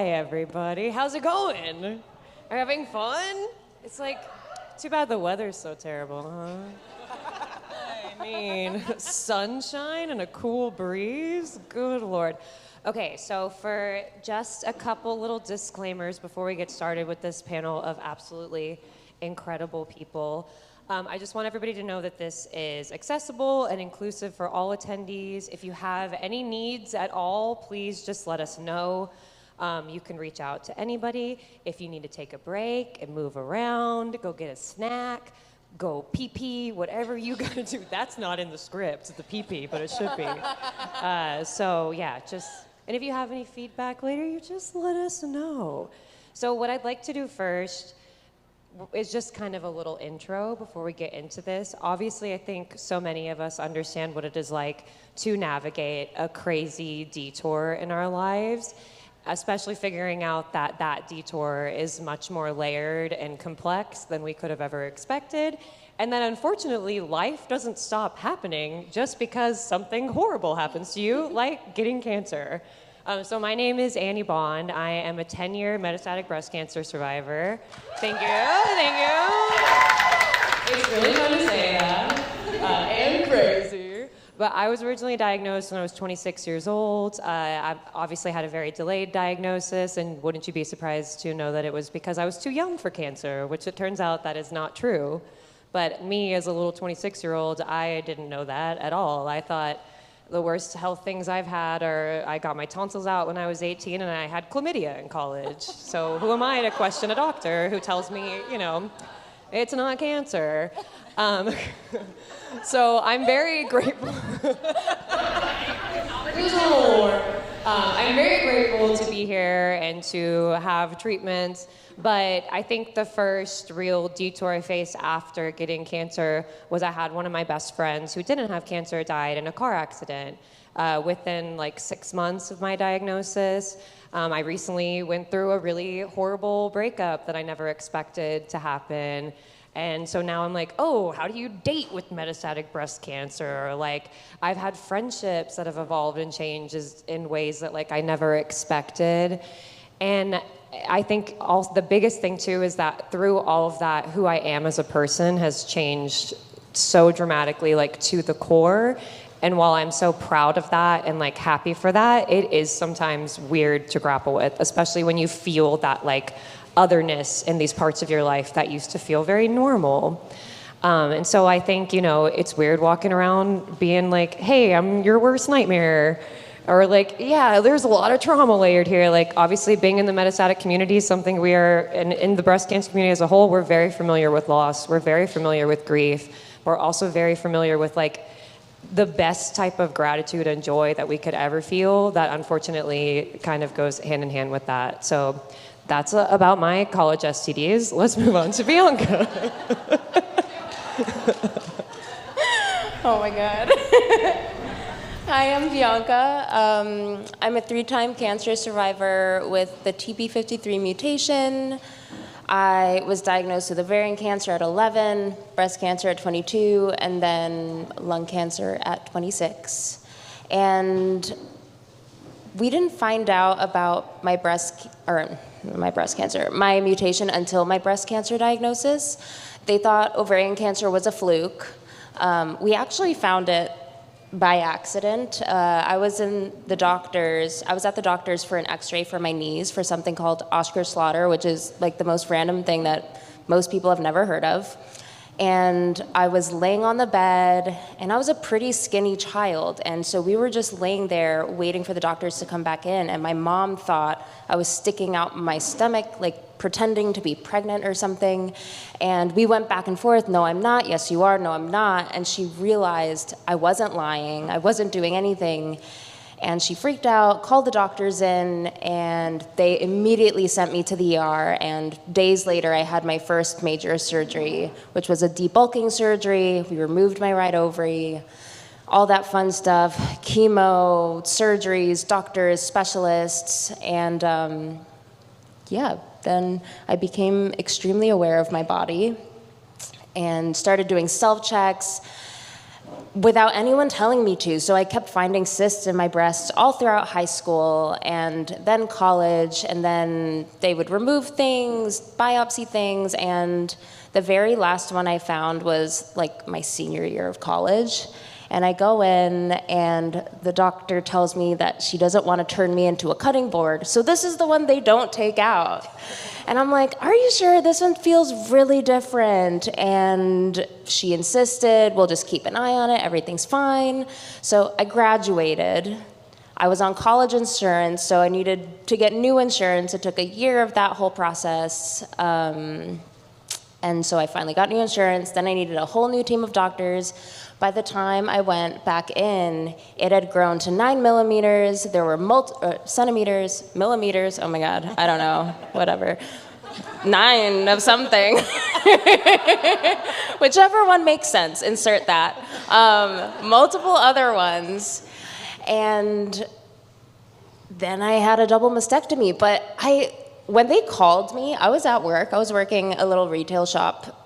Hi, everybody. How's it going? Are you having fun? It's like, too bad the weather's so terrible, huh? I mean, sunshine and a cool breeze? Good Lord. Okay, so for just a couple little disclaimers before we get started with this panel of absolutely incredible people, I just want everybody to know that this is accessible and inclusive for all attendees. If you have any needs at all, please just let us know. You can reach out to anybody. If you need to take a break and move around, go get a snack, go pee-pee, whatever you gotta do. That's not in the script, the pee-pee, but it should be. So yeah, and if you have any feedback later, you just let us know. So what I'd like to do first is just kind of a little intro before we get into this. Obviously, I think so many of us understand what it is like to navigate a crazy detour in our lives, especially figuring out that that detour is much more layered and complex than we could have ever expected. And then unfortunately, life doesn't stop happening just because something horrible happens to you, like getting cancer. So my name is Annie Bond. I am a 10-year metastatic breast cancer survivor. Thank you. It's really fun to say that. And crazy. But I was originally diagnosed when I was 26 years old. I obviously had a very delayed diagnosis, and wouldn't you be surprised to know that it was because I was too young for cancer, which it turns out that is not true. But me, as a little 26-year-old, I didn't know that at all. I thought the worst health things I've had are I got my tonsils out when I was 18 and I had chlamydia in college. So who am I to question a doctor who tells me, it's not cancer? So I'm very grateful. I'm very grateful to be here and to have treatments. But I think the first real detour I faced after getting cancer was I had one of my best friends who didn't have cancer died in a car accident within like 6 months of my diagnosis. I recently went through a really horrible breakup that I never expected to happen. And so now I'm like, oh, how do you date with metastatic breast cancer? Or like, I've had friendships that have evolved and changed in ways that like I never expected. And I think the biggest thing too is that through all of that, who I am as a person has changed so dramatically, like to the core. And while I'm so proud of that and like happy for that, it is sometimes weird to grapple with, especially when you feel that like otherness in these parts of your life that used to feel very normal. And so I think, it's weird walking around being like, hey, I'm your worst nightmare. Or like, yeah, there's a lot of trauma layered here. Like, obviously, being in the metastatic community is something we are, and in the breast cancer community as a whole, we're very familiar with loss. We're very familiar with grief. We're also very familiar with, like, the best type of gratitude and joy that we could ever feel that, unfortunately, kind of goes hand in hand with that. So that's about my college STDs. Let's move on to Bianca. Oh, my God. Hi, I'm Bianca. I'm a 3-time cancer survivor with the TP53 mutation. I was diagnosed with ovarian cancer at 11, breast cancer at 22, and then lung cancer at 26. And we didn't find out about my mutation until my breast cancer diagnosis. They thought ovarian cancer was a fluke. We actually found it by accident. I was at the doctor's for an x-ray for my knees for something called Osgood-Schlatter, which is like the most random thing that most people have never heard of. And I was laying on the bed, and I was a pretty skinny child, and so we were just laying there waiting for the doctors to come back in, and my mom thought I was sticking out my stomach, like pretending to be pregnant or something, and we went back and forth, no, I'm not, yes, you are, no, I'm not, and she realized I wasn't lying, I wasn't doing anything, and she freaked out, called the doctors in, and they immediately sent me to the ER, and days later I had my first major surgery, which was a debulking surgery. We removed my right ovary, all that fun stuff, chemo, surgeries, doctors, specialists, and then I became extremely aware of my body and started doing self-checks. without anyone telling me to. So I kept finding cysts in my breasts all throughout high school and then college, and then they would remove things, biopsy things, and the very last one I found was like my senior year of college. And I go in, and the doctor tells me that she doesn't want to turn me into a cutting board. So this is the one they don't take out. And I'm like, are you sure? This one feels really different. And she insisted, we'll just keep an eye on it. Everything's fine. So I graduated. I was on college insurance, so I needed to get new insurance. It took a year of that whole process. And so I finally got new insurance. Then I needed a whole new team of doctors. By the time I went back in, it had grown to 9 millimeters. There were centimeters, millimeters, oh my God, I don't know, whatever. 9 of something. Whichever one makes sense, insert that. Multiple other ones. And then I had a double mastectomy. But when they called me, I was at work. I was working a little retail shop,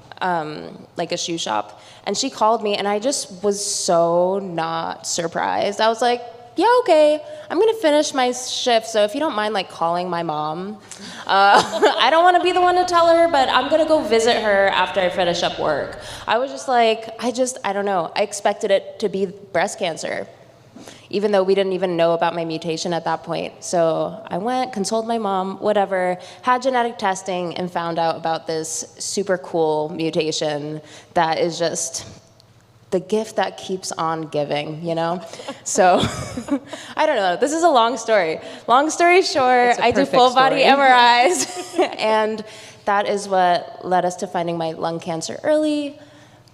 like a shoe shop. And she called me, and I just was so not surprised. I was like, yeah, okay, I'm gonna finish my shift, so if you don't mind like calling my mom. I don't wanna be the one to tell her, but I'm gonna go visit her after I finish up work. I was just like, I don't know, I expected it to be breast cancer, even though we didn't even know about my mutation at that point. So I went, consoled my mom, whatever, had genetic testing, and found out about this super cool mutation that is just the gift that keeps on giving, you know? So, I don't know, this is a long story. Long story short, I do full body MRIs, and that is what led us to finding my lung cancer early,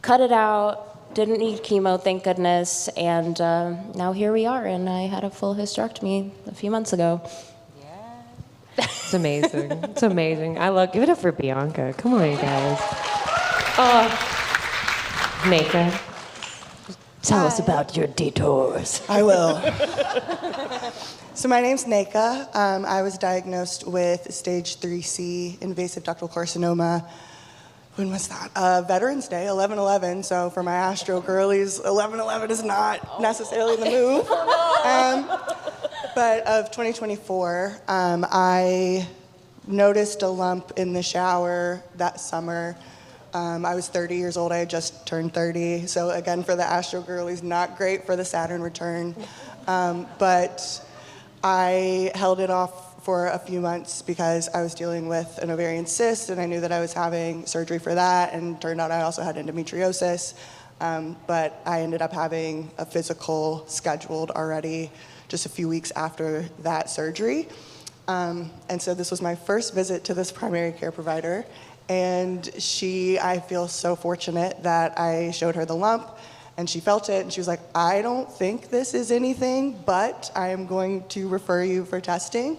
cut it out, didn't need chemo, thank goodness, and now here we are, and I had a full hysterectomy a few months ago. Yeah. It's amazing. It's amazing. Give it up for Bianca. Come on, you guys. Nneka, tell us about your detours. I will. So my name's Nneka. I was diagnosed with stage 3C invasive ductal carcinoma. When was that? Veterans Day, 11/11. So for my Astro girlies, 11/11 is not necessarily the move. But of 2024, I noticed a lump in the shower that summer. I was 30 years old. I had just turned 30. So again, for the Astro girlies, not great for the Saturn return. But I held it off for a few months because I was dealing with an ovarian cyst, and I knew that I was having surgery for that, and turned out I also had endometriosis. But I ended up having a physical scheduled already just a few weeks after that surgery. And so this was my first visit to this primary care provider, and I feel so fortunate that I showed her the lump, and she felt it, and she was like, I don't think this is anything, but I am going to refer you for testing.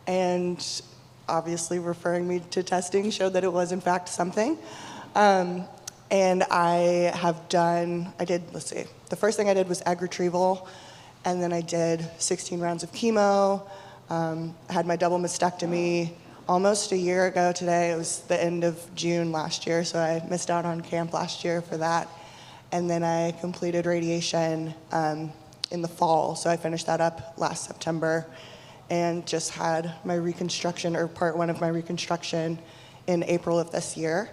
And obviously referring me to testing showed that it was in fact something. And the first thing I did was egg retrieval, and then I did 16 rounds of chemo, had my double mastectomy almost a year ago today. It was the end of June last year, so I missed out on camp last year for that. And then I completed radiation in the fall, so I finished that up last September, and just had my reconstruction, or part 1 of my reconstruction, in April of this year.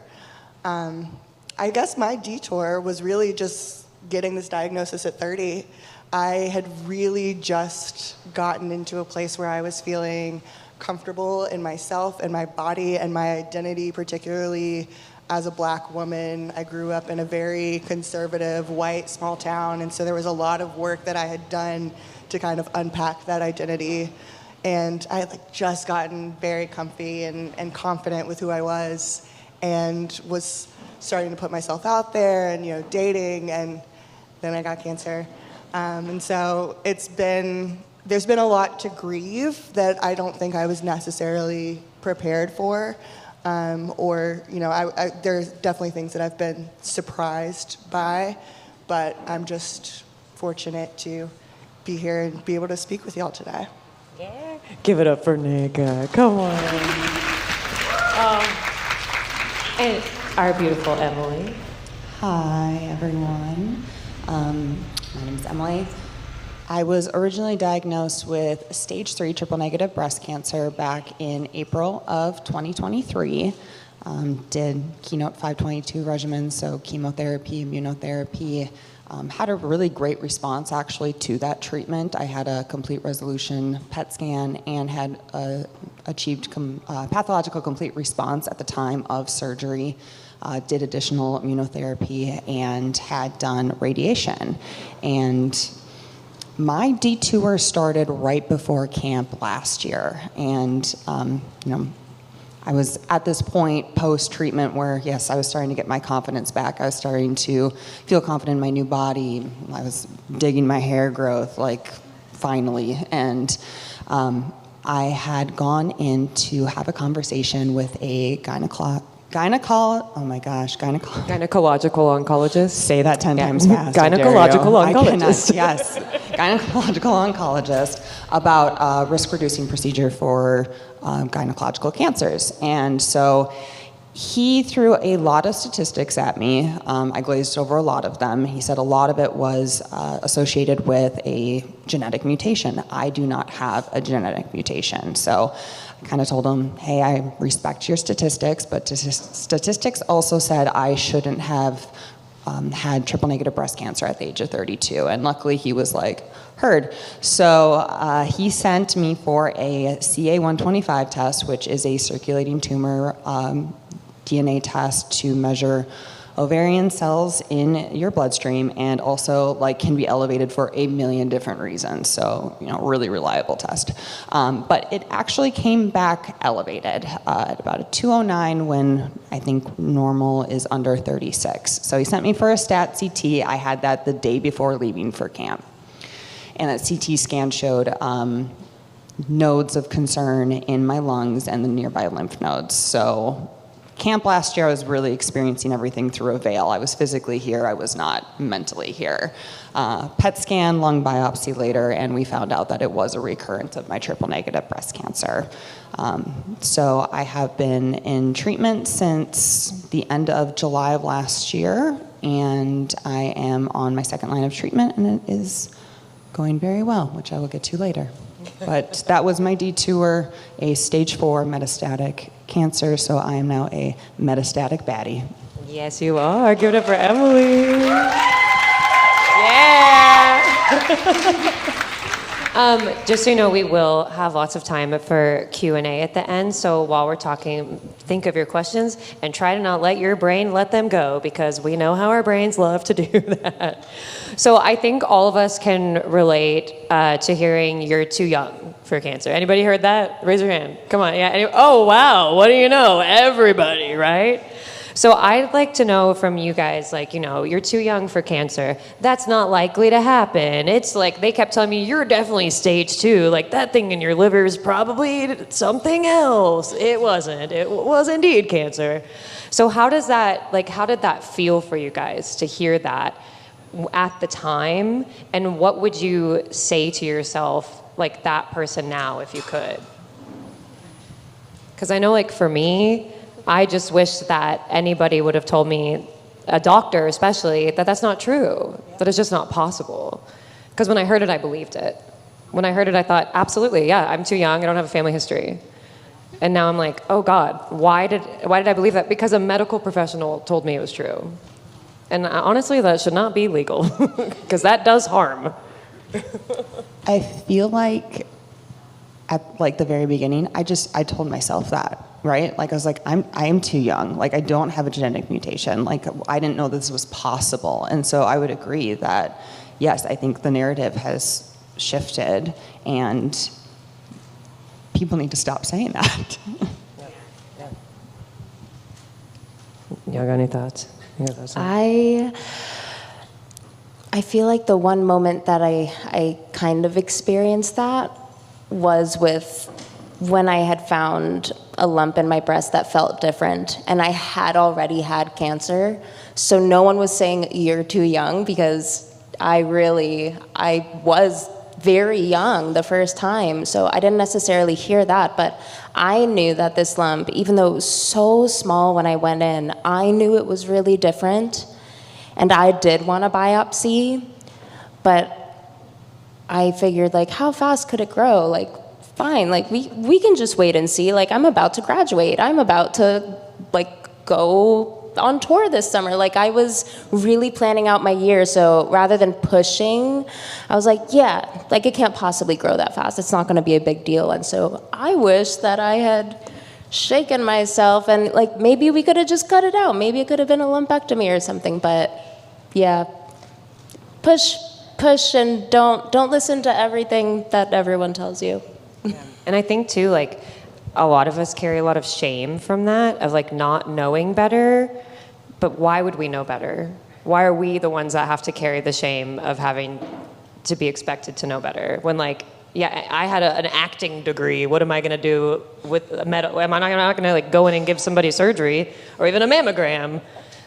I guess my detour was really just getting this diagnosis at 30. I had really just gotten into a place where I was feeling comfortable in myself and my body and my identity, particularly as a Black woman. I grew up in a very conservative, white, small town, and so there was a lot of work that I had done to kind of unpack that identity. And I had just gotten very comfy and confident with who I was, and was starting to put myself out there and dating, and then I got cancer. And so there's been a lot to grieve that I don't think I was necessarily prepared for. There's definitely things that I've been surprised by, but I'm just fortunate to be here and be able to speak with y'all today. Yeah. Give it up for Nneka. Come on. And our beautiful Emily. Hi, everyone. Emily. I was originally diagnosed with stage 3 triple-negative breast cancer back in April of 2023. Did Keynote 522 regimen, so chemotherapy, immunotherapy. Had a really great response actually to that treatment. I had a complete resolution PET scan and had achieved pathological complete response at the time of surgery. Did additional immunotherapy and had done radiation. And my detour started right before camp last year. And, I was at this point post-treatment where, yes, I was starting to get my confidence back. I was starting to feel confident in my new body. I was digging my hair growth, like, finally. And I had gone in to have a conversation with a gynecological oncologist. Say that 10 times fast. Gynecological oncologist. Yes, gynecological oncologist about risk-reducing procedure for gynecological cancers. And so he threw a lot of statistics at me. I glazed over a lot of them. He said a lot of it was associated with a genetic mutation. I do not have a genetic mutation. So I kind of told him, hey, I respect your statistics, but statistics also said I shouldn't have had triple-negative breast cancer at the age of 32. And luckily he was like, heard. So he sent me for a CA-125 test, which is a circulating tumor DNA test to measure ovarian cells in your bloodstream, and also can be elevated for a million different reasons. So, really reliable test. But it actually came back elevated at about a 209 when I think normal is under 36. So he sent me for a stat CT. I had that the day before leaving for camp. And that CT scan showed nodes of concern in my lungs and the nearby lymph nodes. So camp last year, I was really experiencing everything through a veil. I was physically here, I was not mentally here. PET scan, lung biopsy later, and we found out that it was a recurrence of my triple-negative breast cancer. So I have been in treatment since the end of July of last year, and I am on my second line of treatment, and it is going very well, which I will get to later. But that was my detour, a stage 4 metastatic cancer, so I am now a metastatic baddie. Yes, you are. Give it up for Emily. Yeah. Just so you know, we will have lots of time for Q&A at the end. So while we're talking, think of your questions and try to not let your brain let them go, because we know how our brains love to do that. So I think all of us can relate to hearing you're too young for cancer. Anybody heard that? Raise your hand. Come on. Yeah. Oh, wow. What do you know? Everybody, right? So I'd like to know from you guys, you're too young for cancer. That's not likely to happen. It's they kept telling me, you're definitely stage 2. That thing in your liver is probably something else. It wasn't. It was indeed cancer. So how did that feel for you guys to hear that at the time? And what would you say to yourself, that person now, if you could? Because I know, for me, I just wish that anybody would have told me, a doctor especially, that that's not true, that it's just not possible. Because when I heard it, I believed it. When I heard it, I thought, absolutely, yeah, I'm too young, I don't have a family history. And now I'm like, oh God, why did I believe that? Because a medical professional told me it was true. And honestly, that should not be legal, because that does harm. I feel like at the very beginning, I told myself that. Right? I was like, I am too young. I don't have a genetic mutation. I didn't know this was possible. And so I would agree that, yes, I think the narrative has shifted, and people need to stop saying that. Y'all got any thoughts? I feel like the one moment that I kind of experienced that was with when I had found a lump in my breast that felt different, and I had already had cancer. So no one was saying you're too young, because I was very young the first time, so I didn't necessarily hear that, but I knew that this lump, even though it was so small when I went in, I knew it was really different, and I did want a biopsy, but I figured, like, how fast could it grow? Like, fine, like, we can just wait and see. Like, I'm about to graduate. I'm about to, like, go on tour this summer. Like, I was really planning out my year, so rather than pushing, I was like, yeah, like, it can't possibly grow that fast. It's not gonna be a big deal. And so I wish that I had shaken myself and, like, maybe we could have just cut it out. Maybe it could have been a lumpectomy or something, but yeah, push, and don't listen to everything that everyone tells you. And I think too, like, a lot of us carry a lot of shame from that, of like not knowing better. But why would we know better? Why are we the ones that have to carry the shame of having to be expected to know better? When, like, yeah, I had an acting degree. What am I going to do with a am I not going to like go in and give somebody surgery or even a mammogram?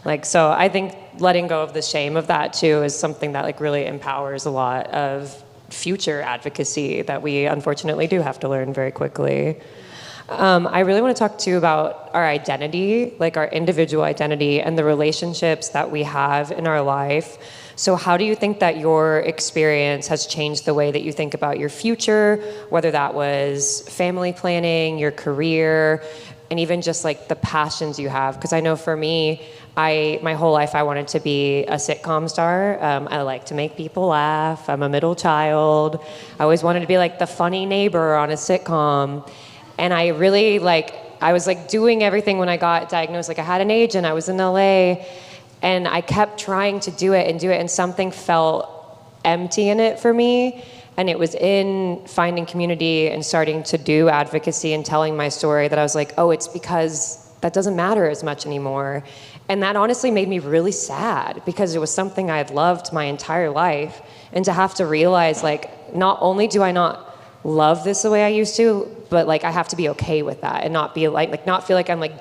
Like, so I think letting go of the shame of that too is something that like really empowers a lot of future advocacy that we unfortunately do have to learn very quickly. I really want to talk to you about our identity, like our individual identity and the relationships that we have in our life. So how do you think that your experience has changed the way that you think about your future, whether that was family planning, your career, and even just like the passions you have? Because I know for me, my whole life I wanted to be a sitcom star. I like to make people laugh. I'm a middle child. I always wanted to be like the funny neighbor on a sitcom. And I really I was like doing everything when I got diagnosed. Like I had an agent, I was in LA, and I kept trying to do it, and something felt empty in it for me. And it was in finding community and starting to do advocacy and telling my story that I was like, oh, it's because that doesn't matter as much anymore. And that honestly made me really sad because it was something I had loved my entire life. And to have to realize, like, not only do I not love this the way I used to, but like I have to be okay with that and not be like not feel like I'm like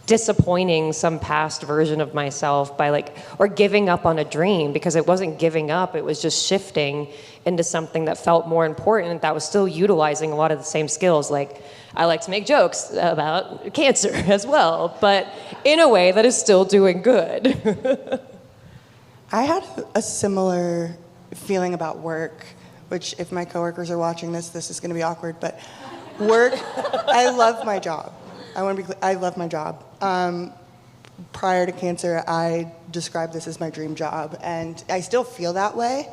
disappointing some past version of myself by like, or giving up on a dream, because it wasn't giving up, it was just shifting into something that felt more important, that was still utilizing a lot of the same skills. Like I like to make jokes about cancer as well, but in a way that is still doing good. I had a similar feeling about work, which if my coworkers are watching this is going to be awkward, but work, I love my job. I want to be clear, I love my job. Prior to cancer, I described this as my dream job, and I still feel that way.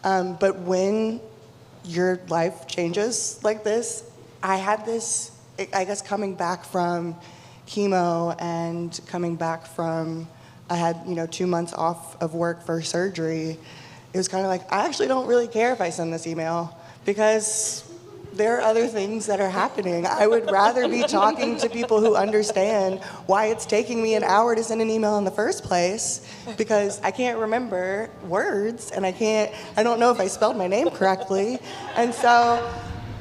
But when your life changes like this, I had this, I guess coming back from chemo and coming back from, I had 2 months off of work for surgery. It was kind of like, I actually don't really care if I send this email because there are other things that are happening. I would rather be talking to people who understand why it's taking me an hour to send an email in the first place, because I can't remember words and I don't know if I spelled my name correctly. And so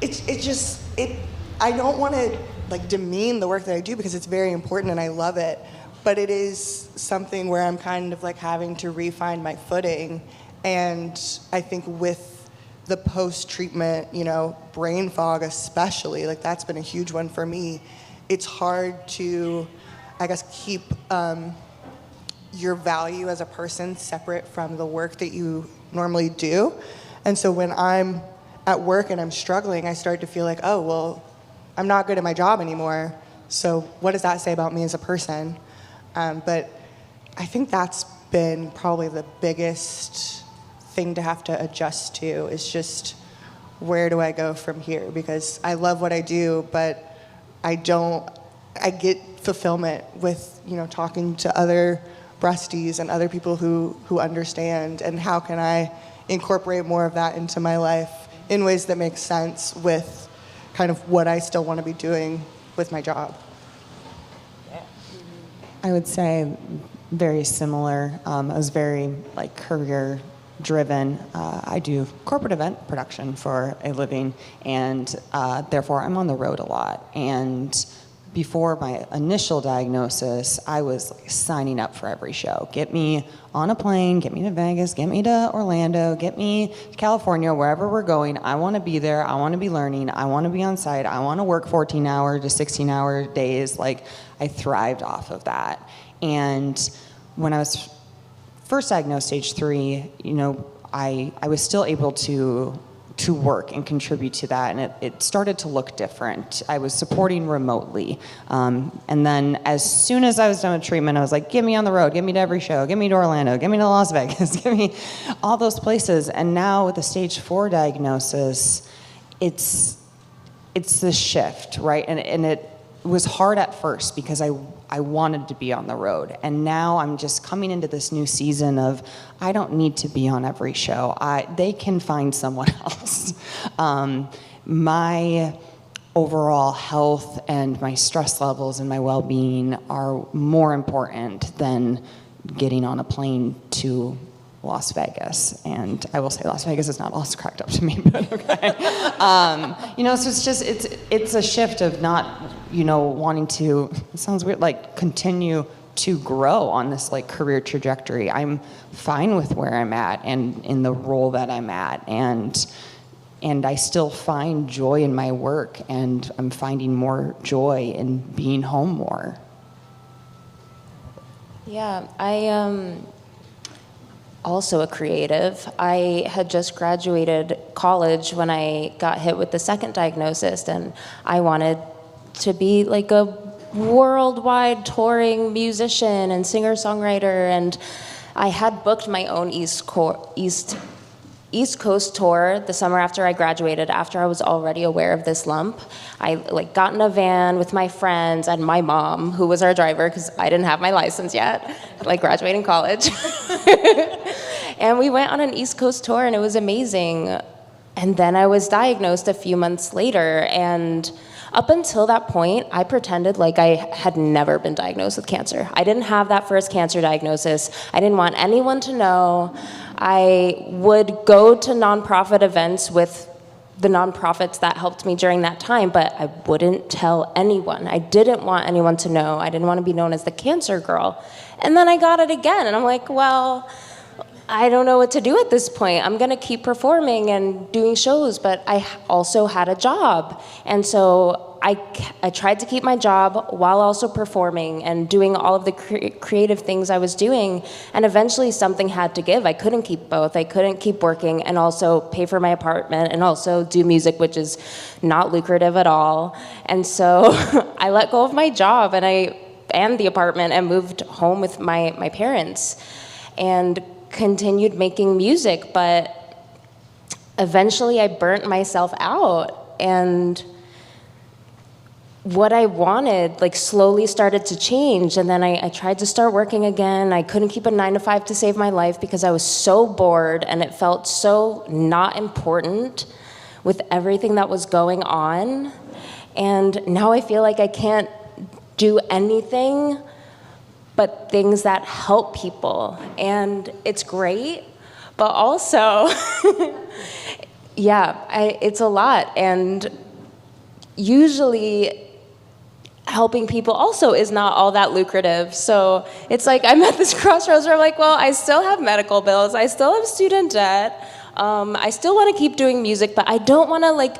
I don't want to like demean the work that I do because it's very important and I love it, but it is something where I'm kind of like having to refine my footing. And I think with the post-treatment, brain fog especially, like that's been a huge one for me. It's hard to, I guess, keep your value as a person separate from the work that you normally do. And so when I'm at work and I'm struggling, I start to feel like, oh, well, I'm not good at my job anymore. So what does that say about me as a person? But I think that's been probably the biggest thing to have to adjust to, is just where do I go from here? Because I love what I do, but I get fulfillment with, talking to other breasties and other people who understand, and how can I incorporate more of that into my life in ways that make sense with kind of what I still want to be doing with my job. I would say very similar. I was very career driven. I do corporate event production for a living, and therefore I'm on the road a lot. And before my initial diagnosis, I was signing up for every show. Get me on a plane, get me to Vegas, get me to Orlando, get me to California, wherever we're going. I want to be there. I want to be learning. I want to be on site. I want to work 14-hour to 16-hour days. I thrived off of that. And when I was first diagnosed stage 3, I was still able to work and contribute to that, and it started to look different. I was supporting remotely, and then as soon as I was done with treatment, I was like, get me on the road, get me to every show, get me to Orlando, get me to Las Vegas, get me all those places. And now with the stage 4 diagnosis, it's this shift, right? And it was hard at first because I wanted to be on the road. And now I'm just coming into this new season of, I don't need to be on every show. They can find someone else. My overall health and my stress levels and my well-being are more important than getting on a plane to Las Vegas. And I will say Las Vegas is not all cracked up to me, but okay. So it's a shift of not, wanting to, it sounds weird, like continue to grow on this like career trajectory. I'm fine with where I'm at and in the role that I'm at, and I still find joy in my work, and I'm finding more joy in being home more. Yeah, I also a creative. I had just graduated college when I got hit with the second diagnosis, and I wanted to be like a worldwide touring musician and singer-songwriter, and I had booked my own East Coast tour the summer after I graduated, after I was already aware of this lump. I got in a van with my friends and my mom, who was our driver because I didn't have my license yet, graduating college. And we went on an East Coast tour, and it was amazing. And then I was diagnosed a few months later, and up until that point, I pretended like I had never been diagnosed with cancer. I didn't have that first cancer diagnosis. I didn't want anyone to know. I would go to nonprofit events with the nonprofits that helped me during that time, but I wouldn't tell anyone. I didn't want anyone to know. I didn't want to be known as the cancer girl. And then I got it again, and I'm like, well, I don't know what to do at this point. I'm gonna keep performing and doing shows, but I also had a job. And so I tried to keep my job while also performing and doing all of the creative things I was doing. And eventually something had to give. I couldn't keep both. I couldn't keep working and also pay for my apartment and also do music, which is not lucrative at all. And so I let go of my job and the apartment and moved home with my parents and continued making music. But eventually I burnt myself out, and what I wanted slowly started to change. And then I tried to start working again. I couldn't keep a 9-to-5 to save my life because I was so bored, and it felt so not important with everything that was going on. And now I feel like I can't do anything but things that help people. And it's great, but also, it's a lot. And usually helping people also is not all that lucrative. So it's like I'm at this crossroads where I'm like, well, I still have medical bills, I still have student debt, I still want to keep doing music, but I don't want to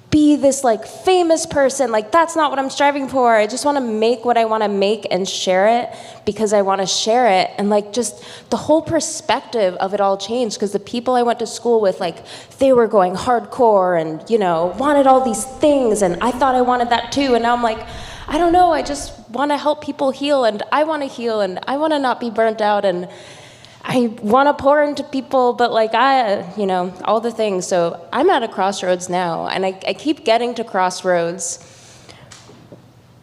be this famous person. That's not what I'm striving for. I just want to make what I want to make and share it because I want to share it. And just the whole perspective of it all changed, because the people I went to school with, they were going hardcore and wanted all these things, and I thought I wanted that too. And now I'm like, I don't know, I just want to help people heal, and I want to heal, and I want to not be burnt out, and I want to pour into people, but all the things. So I'm at a crossroads now, and I keep getting to crossroads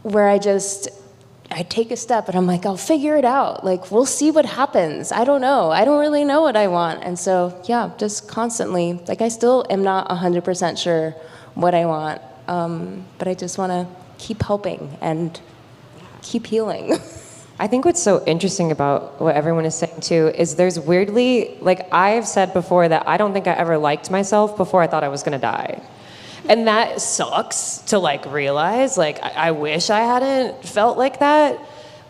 where I take a step and I'm like, I'll figure it out. We'll see what happens. I don't know. I don't really know what I want. And so, just constantly, I still am not 100% sure what I want, but I just want to keep helping and keep healing. I think what's so interesting about what everyone is saying too is there's weirdly, I've said before that I don't think I ever liked myself before I thought I was gonna die. And that sucks to realize, I wish I hadn't felt like that.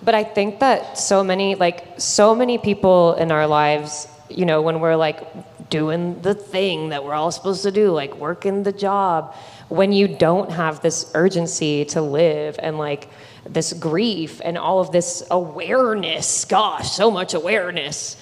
But I think that so many people in our lives, when we're doing the thing that we're all supposed to do, working the job, when you don't have this urgency to live and this grief and all of this awareness, gosh, so much awareness,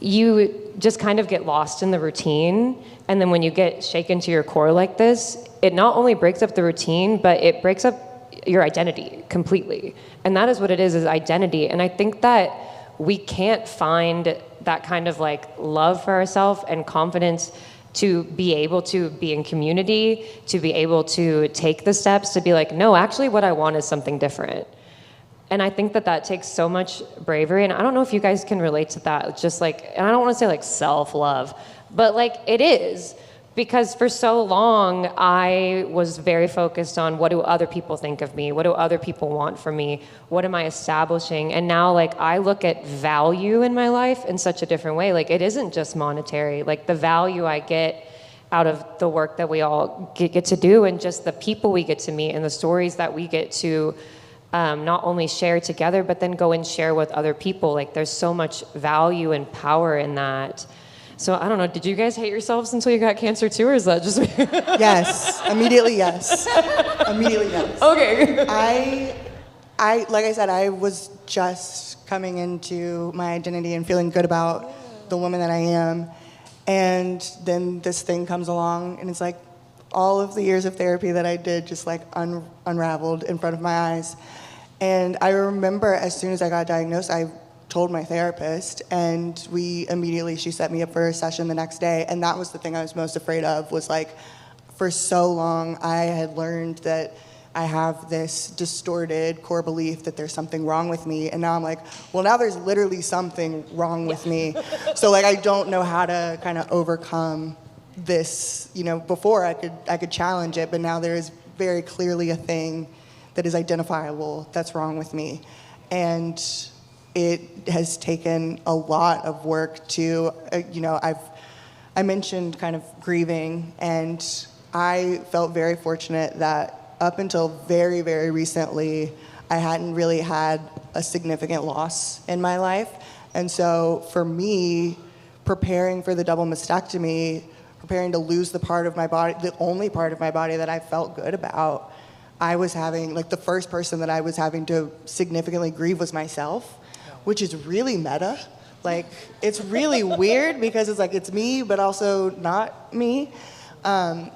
you just kind of get lost in the routine. And then when you get shaken to your core like this, it not only breaks up the routine, but it breaks up your identity completely. And that is what it is identity. And I think that we can't find that kind of like love for ourselves and confidence to be able to be in community, to be able to take the steps to be like, no, actually what I want is something different. And I think that that takes so much bravery. And I don't know if you guys can relate to that. Just like, and I don't want to say like self-love, but like it is. Because for so long, I was very focused on what do other people think of me? What do other people want from me? What am I establishing? And now, like, I look at value in my life in such a different way. Like, it isn't just monetary. Like, the value I get out of the work that we all get to do and just the people we get to meet and the stories that we get to not only share together, but then go and share with other people. Like, there's so much value and power in that. So I don't know, did you guys hate yourselves until you got cancer too, or is that just me? Yes, immediately yes. Immediately yes. Okay. I like I said, I was just coming into my identity and feeling good about the woman that I am. And then this thing comes along and it's like all of the years of therapy that I did just like unraveled in front of my eyes. And I remember as soon as I got diagnosed, I told my therapist, and she set me up for a session the next day. And that was the thing I was most afraid of, was like, for so long I had learned that I have this distorted core belief that there's something wrong with me. And now I'm like, well, now there's literally something wrong with me. So like, I don't know how to kind of overcome this. You know, before I could challenge it, but now there is very clearly a thing that is identifiable that's wrong with me. And it has taken a lot of work to, I mentioned kind of grieving, and I felt very fortunate that up until very, very recently, I hadn't really had a significant loss in my life. And so for me, preparing for the double mastectomy, preparing to lose the part of my body, the only part of my body that I felt good about, I was having, like, the first person that I was having to significantly grieve was myself. Which is really meta. Like, it's really weird because it's like, it's me, but also not me. And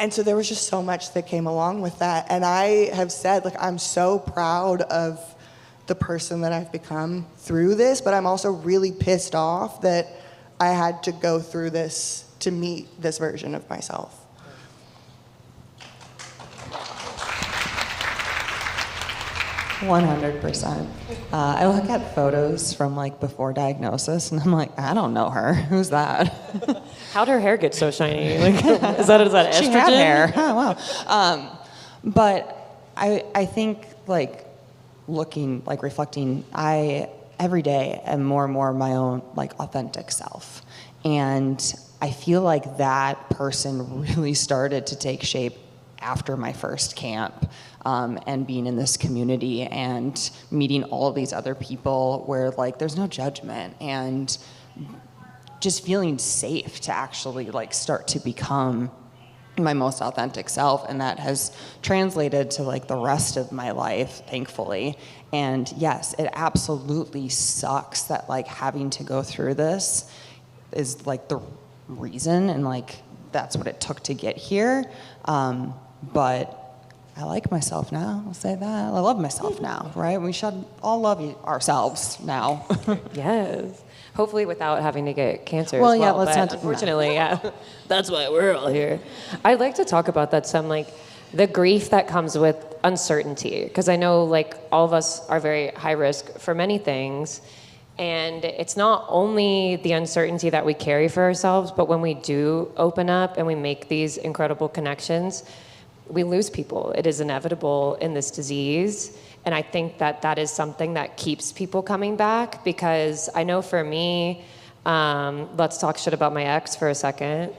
so there was just so much that came along with that. And I have said, like, I'm so proud of the person that I've become through this, but I'm also really pissed off that I had to go through this to meet this version of myself. 100%. I look at photos from like before diagnosis and I'm like, I don't know her. Who's that? How'd her hair get so shiny? Like, is that estrogen? She had hair. Oh, wow. But I think like looking, like reflecting, I every day am more and more my own like authentic self. And I feel like that person really started to take shape after my first camp. And being in this community and meeting all of these other people where like there's no judgment and just feeling safe to actually like start to become my most authentic self. And that has translated to like the rest of my life, thankfully. And yes, it absolutely sucks that like having to go through this is like the reason, and like that's what it took to get here. But I like myself now. I'll say that. I love myself now, right? We should all love ourselves now. Yes. Hopefully without having to get cancer Well, as well. yeah, let's but not. Unfortunately, yeah. That's why we're all here. I'd like to talk about that some, like the grief that comes with uncertainty. Because I know like all of us are very high risk for many things. And it's not only the uncertainty that we carry for ourselves, but when we do open up and we make these incredible connections, we lose people. It is inevitable in this disease. And I think that that is something that keeps people coming back, because I know for me, let's talk shit about my ex for a second.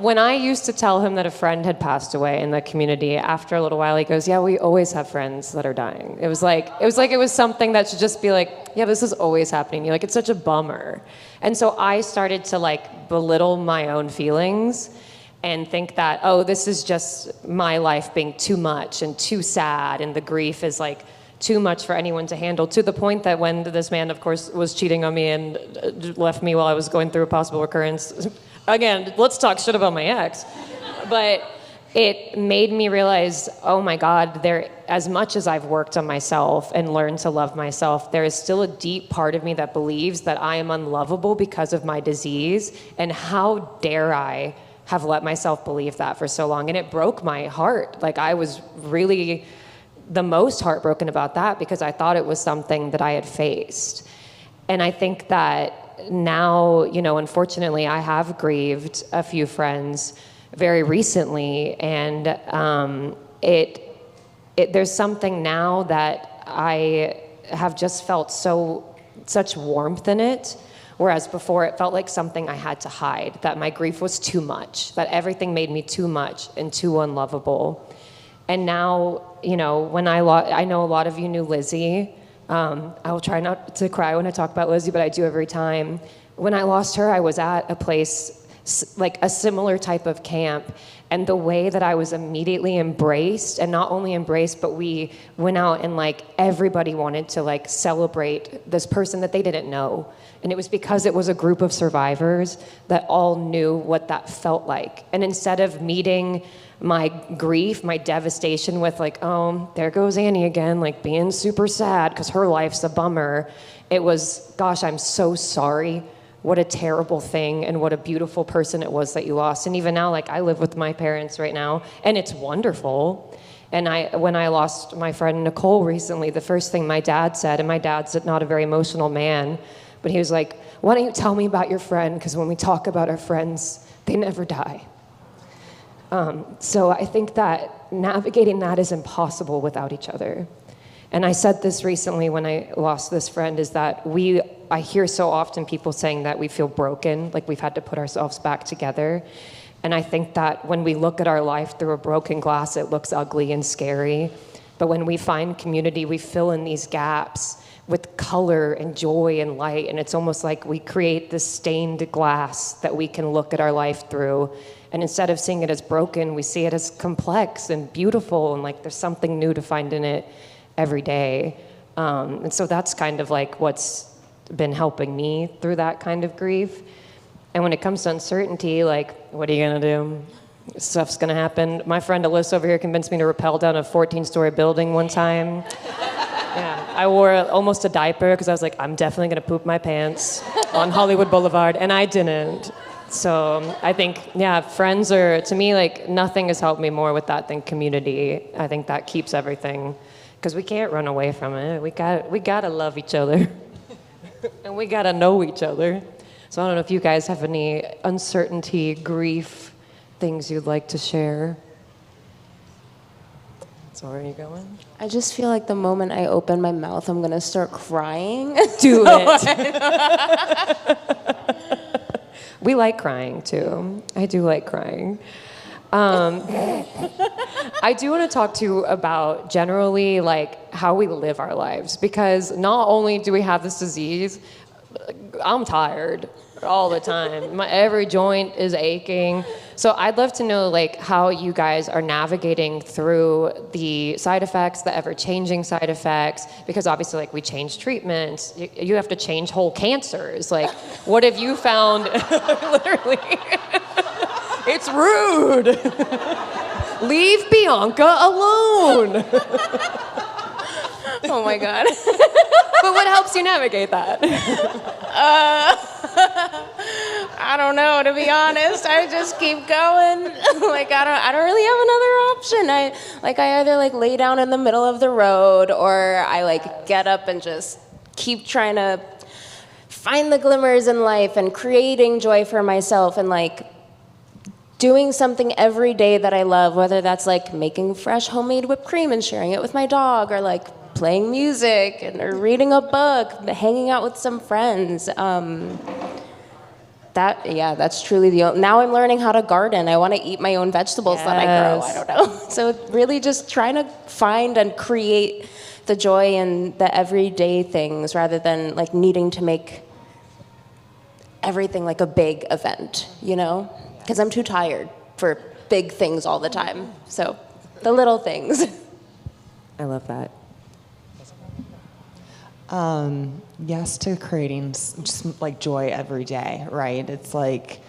When I used to tell him that a friend had passed away in the community, after a little while he goes, yeah, we always have friends that are dying. It was something that should just be like, yeah, this is always happening. You're like, it's such a bummer. And so I started to like belittle my own feelings and think that, oh, this is just my life being too much and too sad, and the grief is like too much for anyone to handle, to the point that when this man, of course, was cheating on me and left me while I was going through a possible recurrence, again, let's talk shit about my ex. But it made me realize, oh my God, as much as I've worked on myself and learned to love myself, there is still a deep part of me that believes that I am unlovable because of my disease, and how dare I have let myself believe that for so long. And it broke my heart. Like, I was really the most heartbroken about that because I thought it was something that I had faced. And I think that now, unfortunately, I have grieved a few friends very recently, and there's something now that I have just felt such warmth in it, whereas before it felt like something I had to hide, that my grief was too much, that everything made me too much and too unlovable. And now, when I know a lot of you knew Lizzie. I will try not to cry when I talk about Lizzie, but I do every time. When I lost her, I was at a place like a similar type of camp, and the way that I was immediately embraced, and not only embraced, but we went out and like everybody wanted to like celebrate this person that they didn't know. And it was because it was a group of survivors that all knew what that felt like. And instead of meeting my grief, my devastation with like, oh, there goes Annie again, like being super sad because her life's a bummer, it was, gosh, I'm so sorry. What a terrible thing, and what a beautiful person it was that you lost. And even now, like, I live with my parents right now, and it's wonderful. And when I lost my friend Nicole recently, the first thing my dad said, and my dad's not a very emotional man, but he was like, why don't you tell me about your friend? Because when we talk about our friends, they never die. So I think that navigating that is impossible without each other. And I said this recently when I lost this friend, is that I hear so often people saying that we feel broken, like we've had to put ourselves back together. And I think that when we look at our life through a broken glass, it looks ugly and scary. But when we find community, we fill in these gaps with color and joy and light. And it's almost like we create this stained glass that we can look at our life through. And instead of seeing it as broken, we see it as complex and beautiful, and like there's something new to find in it every day. And so that's kind of like what's been helping me through that kind of grief. And when it comes to uncertainty, like, what are you gonna do? Stuff's gonna happen. My friend Alyssa over here convinced me to rappel down a 14-story building one time. Yeah, I wore almost a diaper because I was like, I'm definitely gonna poop my pants on Hollywood Boulevard, and I didn't. So I think, friends are, to me, like, nothing has helped me more with that than community. I think that keeps everything, because we can't run away from it. We gotta love each other. And we gotta know each other. So I don't know if you guys have any uncertainty, grief, things you'd like to share. So where are you going? I just feel like the moment I open my mouth, I'm gonna start crying. Do it. We like crying too. I do like crying. I do want to talk to you about generally like how we live our lives, because not only do we have this disease, I'm tired all the time. Every joint is aching. So I'd love to know like how you guys are navigating through the side effects, the ever-changing side effects, because obviously like we change treatments. You have to change whole cancers. Like what have you found? Literally. It's rude. Leave Bianca alone. Oh my God. But what helps you navigate that? I don't know, to be honest. I just keep going. Like I don't really have another option. I either like lay down in the middle of the road, or I like get up and just keep trying to find the glimmers in life and creating joy for myself, and like doing something every day that I love, whether that's like making fresh homemade whipped cream and sharing it with my dog, or like playing music or reading a book, hanging out with some friends. That's truly the only. Now I'm learning how to garden. I want to eat my own vegetables that I grow. I don't know. So really just trying to find and create the joy in the everyday things, rather than like needing to make everything like a big event, you know? Because I'm too tired for big things all the time. So the little things. I love that. Yes to creating just like joy every day, right? It's like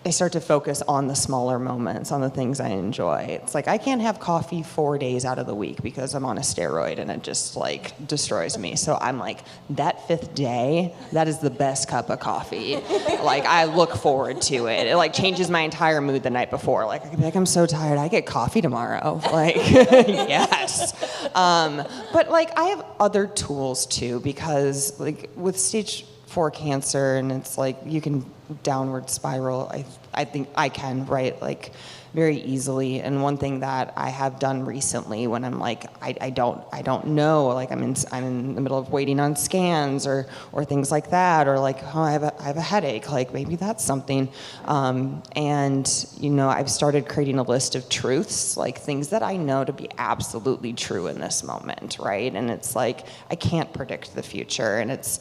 I start to focus on the smaller moments, on the things I enjoy. It's like I can't have coffee 4 days out of the week because I'm on a steroid and it just like destroys me. So I'm like, that 5th day, that is the best cup of coffee. Like I look forward to it. It like changes my entire mood the night before. Like I can be like, I'm so tired, I get coffee tomorrow. Like, yes. But like I have other tools too, because like with stage 4 cancer, and it's like you can downward spiral. I think I can, right, like very easily. And one thing that I have done recently when I'm like I don't know, like I'm in the middle of waiting on scans or things like that, or like, oh, I have a headache, like maybe that's something. And you know, I've started creating a list of truths, like things that I know to be absolutely true in this moment, right? And it's like I can't predict the future, and it's,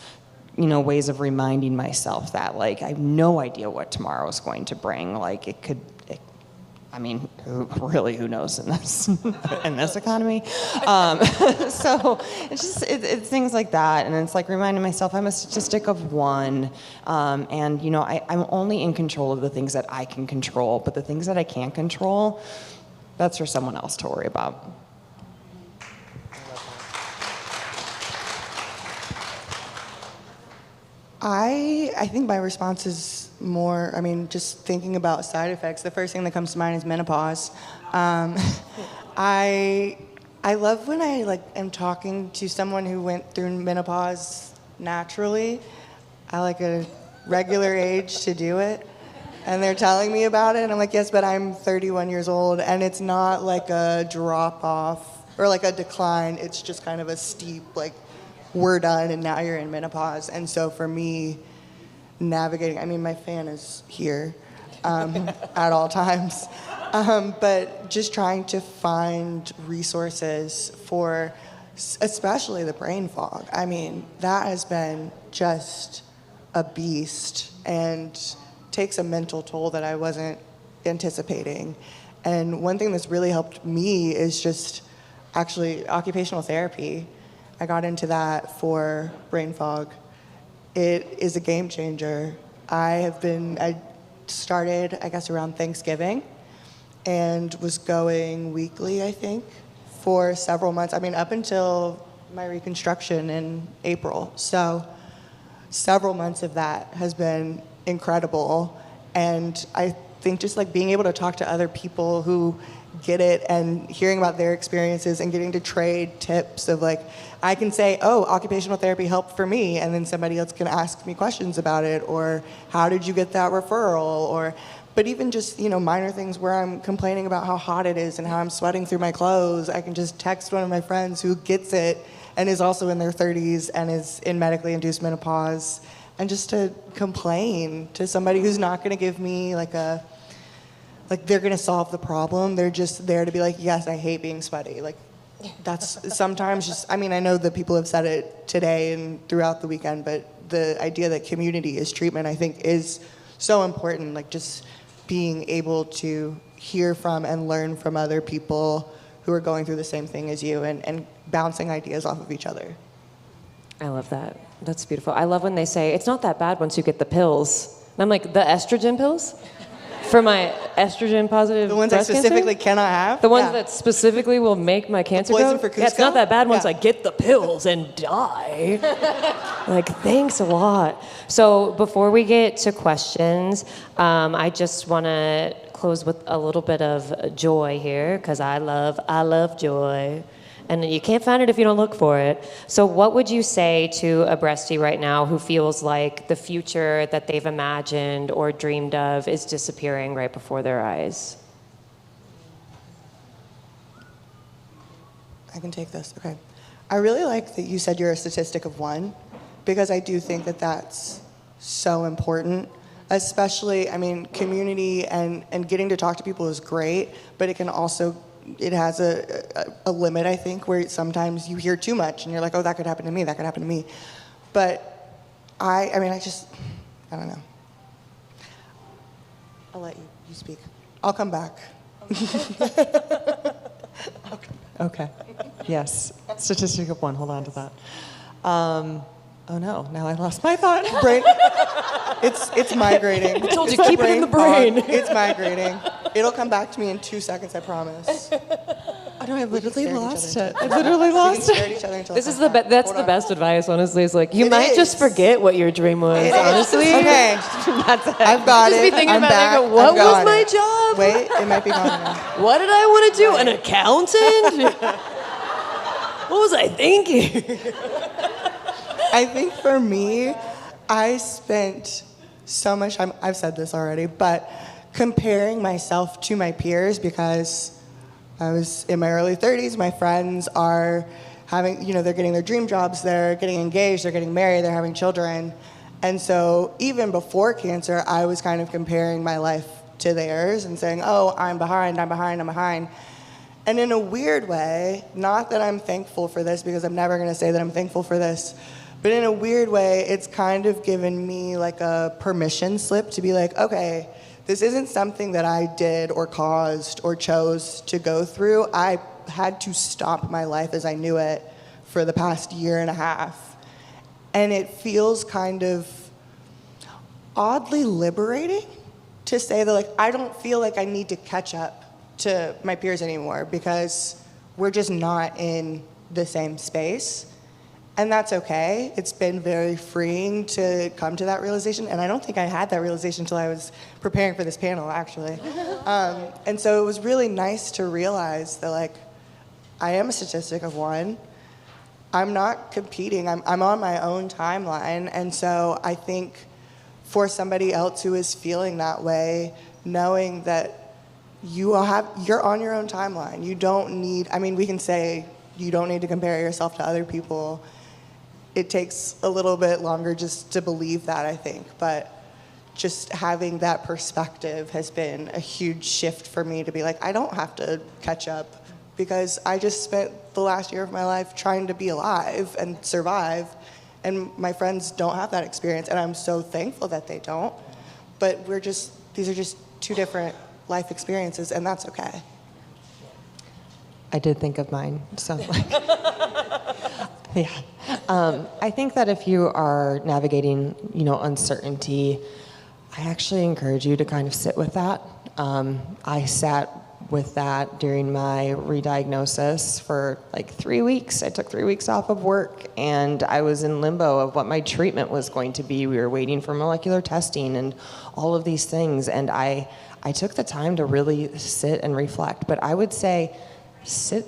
you know, ways of reminding myself that, like, I have no idea what tomorrow is going to bring. Like, I mean, who knows in this in this economy? So it's just it's things like that, and it's like reminding myself I'm a statistic of one, and you know, I'm only in control of the things that I can control, but the things that I can't control, that's for someone else to worry about. I think my response is more, I mean, just thinking about side effects, the first thing that comes to mind is menopause. I love when I like am talking to someone who went through menopause naturally at like a regular age to do it, and they're telling me about it, and I'm like, yes, but I'm 31 years old, and it's not like a drop off or like a decline. It's just kind of a steep, like, we're done and now you're in menopause. And so for me, navigating, I mean, my fan is here at all times, but just trying to find resources for especially the brain fog. I mean, that has been just a beast and takes a mental toll that I wasn't anticipating. And one thing that's really helped me is just actually occupational therapy. I got into that for brain fog. It is a game changer. I started, I guess, around Thanksgiving and was going weekly, I think, for several months. I mean, up until my reconstruction in April. So several months of that has been incredible. And I think just like being able to talk to other people who get it and hearing about their experiences and getting to trade tips of like, I can say, oh, occupational therapy helped for me, and then somebody else can ask me questions about it, or how did you get that referral, but even just, you know, minor things where I'm complaining about how hot it is and how I'm sweating through my clothes, I can just text one of my friends who gets it and is also in their 30s and is in medically induced menopause, and just to complain to somebody who's not gonna give me like they're gonna solve the problem. They're just there to be like, yes, I hate being sweaty. Like, that's sometimes just, I mean, I know that people have said it today and throughout the weekend, but the idea that community is treatment, I think, is so important. Like, just being able to hear from and learn from other people who are going through the same thing as you, and bouncing ideas off of each other. I love that. That's beautiful. I love when they say, it's not that bad once you get the pills. And I'm like, the estrogen pills? For my estrogen positive The ones I breast specifically cancer? cannot have? The ones Yeah. that specifically will make my cancer poison grow? for Yeah, it's not Cusco? that bad once Yeah. I get the pills and die. Like, thanks a lot. So before we get to questions, I just want to close with a little bit of joy here, because I love joy. And you can't find it if you don't look for it. So what would you say to a breastie right now who feels like the future that they've imagined or dreamed of is disappearing right before their eyes? I can take this, okay. I really like that you said you're a statistic of one, because I do think that that's so important, especially, I mean, community and getting to talk to people is great, but it can also, it has a limit, I think, where sometimes you hear too much and you're like, oh, that could happen to me, that could happen to me. But I don't know. I'll let you speak. I'll come back. I'll come back. Okay. Yes. Statistic of 1. Hold on to that. Oh no, now I lost my thought. Brain, it's migrating. I told you, keep it in the brain. It's migrating. It'll come back to me in 2 seconds, I promise. Oh no, I literally lost it. I We literally can lost stare it. at each other until This it is comes back. that's Hold the on. best advice, honestly. Is like, you It might just is. forget what your dream was, It is. honestly. Okay. That's it. I've got Just it. be thinking I'm about back. like, what I've got was my it. job? Wait, it might be gone now. What did I want to do? An accountant? What was I thinking? I think for me, I spent so much time, I've said this already, but comparing myself to my peers because I was in my early 30s. My friends are having, they're getting their dream jobs, they're getting engaged, they're getting married, they're having children. And so even before cancer, I was kind of comparing my life to theirs and saying, oh, I'm behind, I'm behind, I'm behind. And in a weird way, not that I'm thankful for this because I'm never going to say that I'm thankful for this, but in a weird way, it's kind of given me like a permission slip to be like, okay, this isn't something that I did or caused or chose to go through. I had to stop my life as I knew it for the past year and a half. And it feels kind of oddly liberating to say that, like, I don't feel like I need to catch up to my peers anymore because we're just not in the same space. And that's okay. It's been very freeing to come to that realization. And I don't think I had that realization until I was preparing for this panel, actually. And so it was really nice to realize that, like, I am a statistic of 1. I'm not competing. I'm on my own timeline. And so I think for somebody else who is feeling that way, knowing that you're on your own timeline. You don't need, we can say you don't need to compare yourself to other people. It takes a little bit longer just to believe that, I think. But just having that perspective has been a huge shift for me to be like, I don't have to catch up because I just spent the last year of my life trying to be alive and survive. And my friends don't have that experience. And I'm so thankful that they don't. But these are just 2 different life experiences, and that's okay. I did think of mine. So, yeah. I think that if you are navigating, uncertainty, I actually encourage you to kind of sit with that. I sat with that during my re-diagnosis for like 3 weeks. I took 3 weeks off of work, and I was in limbo of what my treatment was going to be. We were waiting for molecular testing and all of these things, and I took the time to really sit and reflect. But I would say sit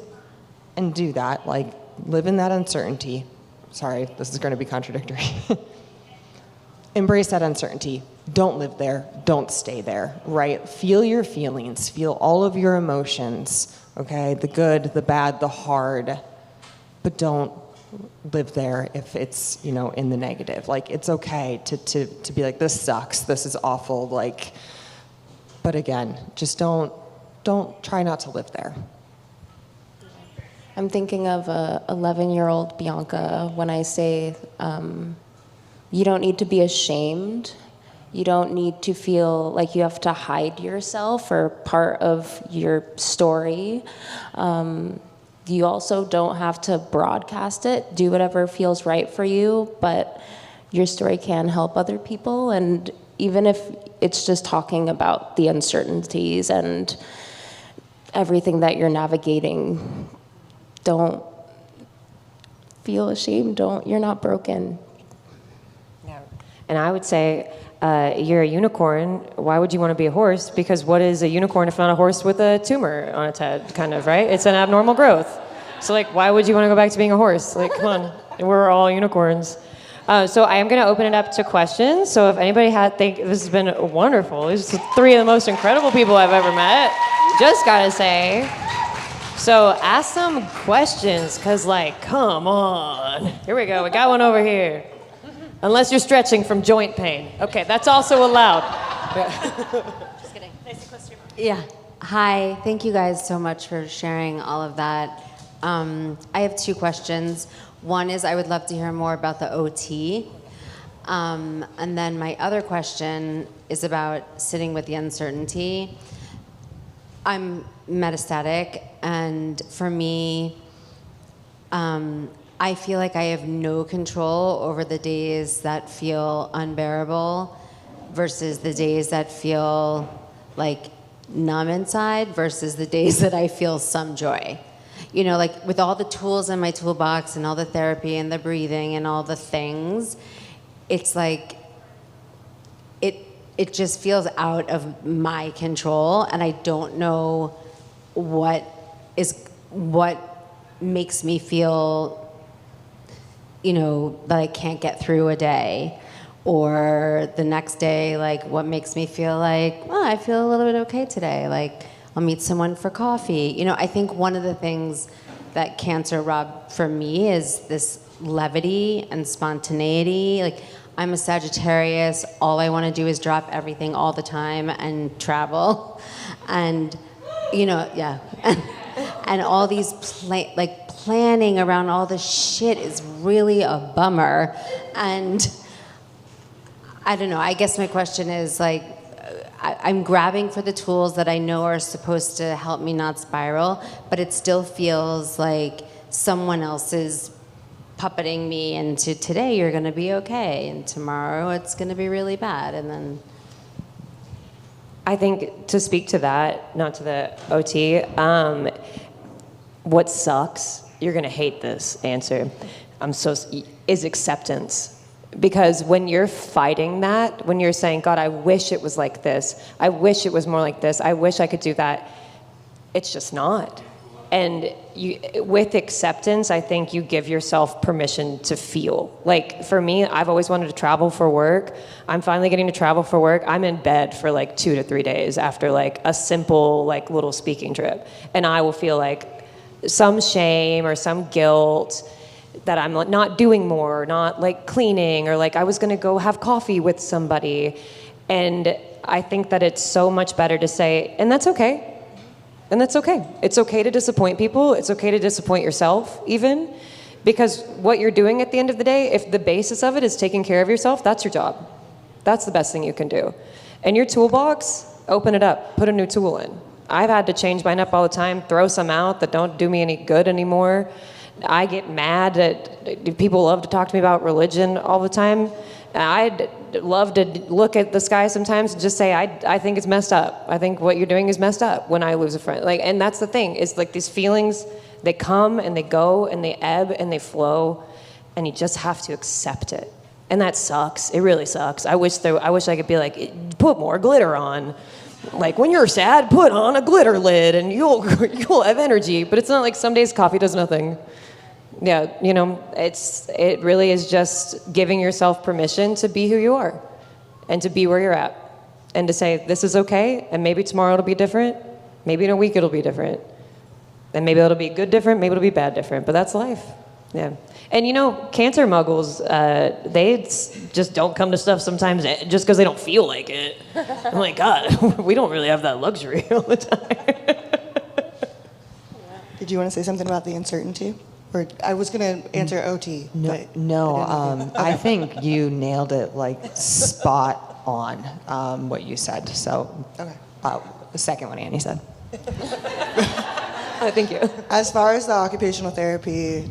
and do that, like live in that uncertainty. Sorry, this is going to be contradictory. Embrace that uncertainty. Don't live there. Don't stay there, right? Feel your feelings. Feel all of your emotions, okay? The good, the bad, the hard. But don't live there if it's, in the negative. Like, it's okay to be like, this sucks. This is awful. Like, but again, just don't try not to live there. I'm thinking of 11-year-old Bianca when I say you don't need to be ashamed. You don't need to feel like you have to hide yourself or part of your story. You also don't have to broadcast it. Do whatever feels right for you, but your story can help other people. And even if it's just talking about the uncertainties and everything that you're navigating, don't feel ashamed. You're not broken. Yeah. And I would say, you're a unicorn. Why would you want to be a horse? Because what is a unicorn if not a horse with a tumor on its head, kind of, right? It's an abnormal growth. So, like, why would you want to go back to being a horse? Like, come on. We're all unicorns. So I am going to open it up to questions. So if anybody think this has been wonderful. These are 3 of the most incredible people I've ever met. Just got to say. So ask some questions, because, like, come on. Here we go. We got one over here. Unless you're stretching from joint pain. Okay, that's also allowed. Just kidding. Nice question. Yeah. Hi. Thank you guys so much for sharing all of that. I have 2 questions. One is I would love to hear more about the OT. And then my other question is about sitting with the uncertainty. I'm metastatic, And for me, I feel like I have no control over the days that feel unbearable versus the days that feel like numb inside versus the days that I feel some joy. You know, like with all the tools in my toolbox and all the therapy and the breathing and all the things, it's like it just feels out of my control, and I don't know what makes me feel, you know, that I can't get through a day, or the next day, like what makes me feel like, oh, I feel a little bit okay today. Like I'll meet someone for coffee. You know, I think one of the things that cancer robbed for me is this levity and spontaneity. Like I'm a Sagittarius. All I want to do is drop everything all the time and travel, and you know, yeah, and all these planning around all this shit is really a bummer. And I don't know. I guess my question is like, I'm grabbing for the tools that I know are supposed to help me not spiral, but it still feels like someone else is puppeting me into today you're going to be okay, and tomorrow it's going to be really bad, and then. I think to speak to that, not to the OT, what sucks, you're going to hate this answer, is acceptance. Because when you're fighting that, when you're saying, God, I wish it was like this, I wish it was more like this, I wish I could do that, it's just not. And with acceptance, I think you give yourself permission to feel. Like for me, I've always wanted to travel for work. I'm finally getting to travel for work. I'm in bed for like 2 to 3 days after like a simple like little speaking trip. And I will feel like some shame or some guilt that I'm not doing more, not like cleaning, or like I was gonna go have coffee with somebody. And I think that it's so much better to say, and that's okay. And that's okay. It's okay to disappoint people. It's okay to disappoint yourself even, because what you're doing at the end of the day, if the basis of it is taking care of yourself, that's your job. That's the best thing you can do. And your toolbox, open it up, put a new tool in. I've had to change mine up all the time, throw some out that don't do me any good anymore. I get mad that people love to talk to me about religion all the time. I'd love to look at the sky sometimes and just say, I think it's messed up. I think what you're doing is messed up when I lose a friend. Like, and that's the thing, is like these feelings, they come and they go and they ebb and they flow, and you just have to accept it. And that sucks. It really sucks. I wish I could be like, put more glitter on. Like when you're sad, put on a glitter lid and you'll have energy. But it's not like some days coffee does nothing. Yeah, you know, it really is just giving yourself permission to be who you are and to be where you're at and to say, this is okay, and maybe tomorrow it'll be different, maybe in a week it'll be different, and maybe it'll be good different, maybe it'll be bad different, but that's life. Yeah. And you know, cancer muggles, they just don't come to stuff sometimes just because they don't feel like it. I'm like, God, we don't really have that luxury all the time. Did you want to say something about the uncertainty? Or I was going to answer OT. No, I think you nailed it like spot on what you said. So, okay. The second one Annie said. Thank you. As far as the occupational therapy,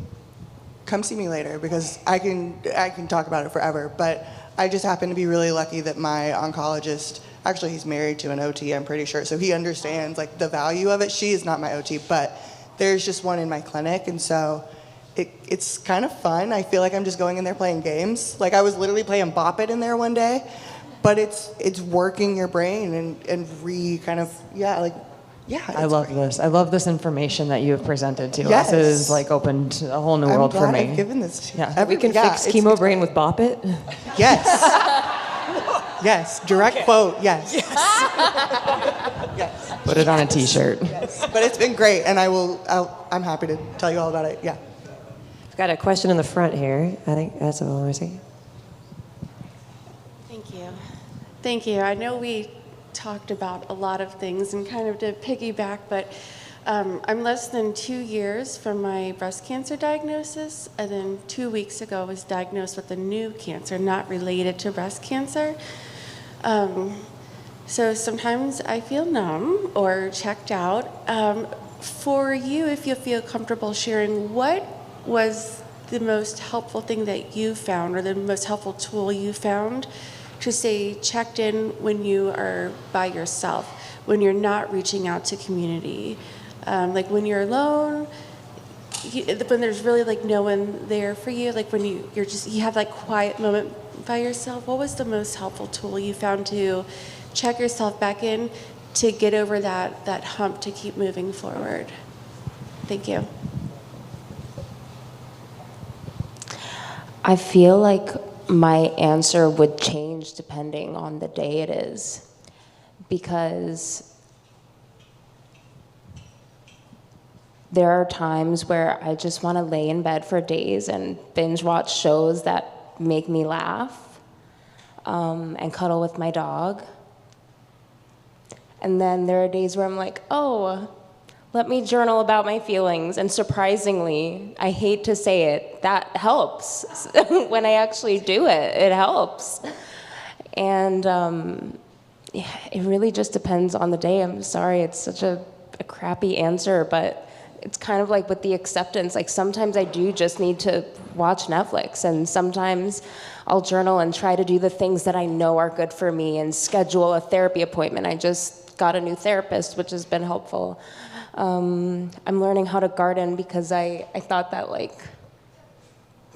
come see me later because I can talk about it forever. But I just happen to be really lucky that my oncologist, actually he's married to an OT, I'm pretty sure, so he understands like the value of it. She is not my OT, but there's just one in my clinic, and so it's kind of fun. I feel like I'm just going in there playing games. Like I was literally playing Bop It in there one day, but it's working your brain and I love this. I love this information that you have presented to yes. us. It has like opened a whole new world for me. I've given this to you. Yeah. We can fix chemo brain with Bop It. Yes. Yes. Direct quote. Yes. Yes. Put it on a T-shirt. Yes. But it's been great, and I'm happy to tell you all about it. Yeah. I've got a question in the front here. I think that's what I want to say. Thank you. Thank you. I know we talked about a lot of things, and kind of to piggyback, but I'm less than 2 years from my breast cancer diagnosis, and then 2 weeks ago I was diagnosed with a new cancer not related to breast cancer. So sometimes I feel numb or checked out. for you, if you feel comfortable sharing, what was the most helpful thing that you found, or the most helpful tool you found to stay checked in when you are by yourself, when you're not reaching out to community? Like when you're alone, when there's really like no one there for you, like when you have like quiet moment by yourself, what was the most helpful tool you found to check yourself back in, to get over that hump, to keep moving forward? Thank you. I feel like my answer would change depending on the day it is, because there are times where I just want to lay in bed for days and binge watch shows that make me laugh, and cuddle with my dog. And then there are days where I'm like, oh, let me journal about my feelings. And surprisingly, I hate to say it, that helps. When I actually do it, it helps. And yeah, it really just depends on the day. I'm sorry, it's such a crappy answer, but it's kind of like with the acceptance. Like sometimes I do just need to watch Netflix, and sometimes I'll journal and try to do the things that I know are good for me and schedule a therapy appointment. I just got a new therapist, which has been helpful. I'm learning how to garden because I thought that like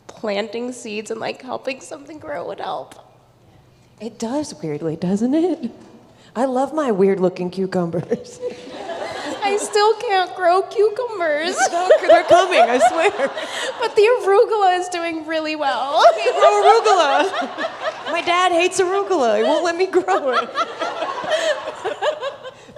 planting seeds and like helping something grow would help. It does, weirdly, doesn't it? I love my weird-looking cucumbers. I still can't grow cucumbers. They're coming, I swear. But the arugula is doing really well. Grow arugula. My dad hates arugula. He won't let me grow it.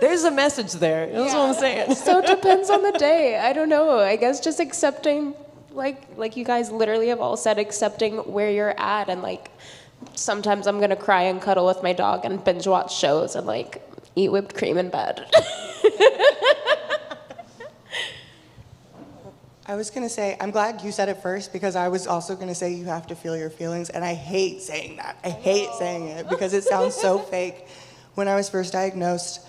There's a message there. That's what I'm saying. So it depends on the day. I don't know. I guess just accepting, like you guys literally have all said, accepting where you're at, and like sometimes I'm gonna cry and cuddle with my dog and binge watch shows and like eat whipped cream in bed. I was going to say, I'm glad you said it first, because I was also going to say you have to feel your feelings, and I hate saying that. I hate saying it because it sounds so fake. When I was first diagnosed,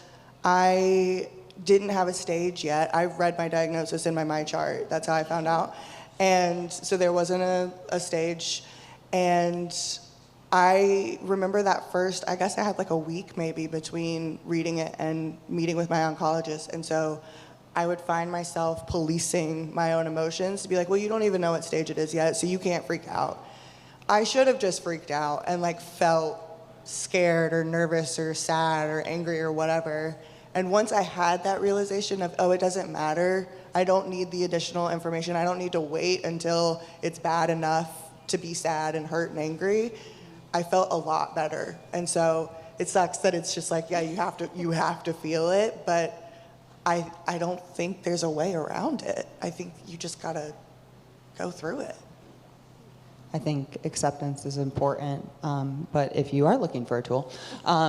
I didn't have a stage yet. I read my diagnosis in my MyChart. That's how I found out. And so there wasn't a stage. And I remember that first, I guess I had like a week maybe between reading it and meeting with my oncologist. And so I would find myself policing my own emotions to be like, well, you don't even know what stage it is yet, so you can't freak out. I should have just freaked out and like felt scared or nervous or sad or angry or whatever. And once I had that realization of, oh, it doesn't matter, I don't need the additional information, I don't need to wait until it's bad enough to be sad and hurt and angry, I felt a lot better. And so it sucks that it's just like, yeah, you have to feel it, but I don't think there's a way around it. I think you just gotta go through it. I think acceptance is important, but if you are looking for a tool, I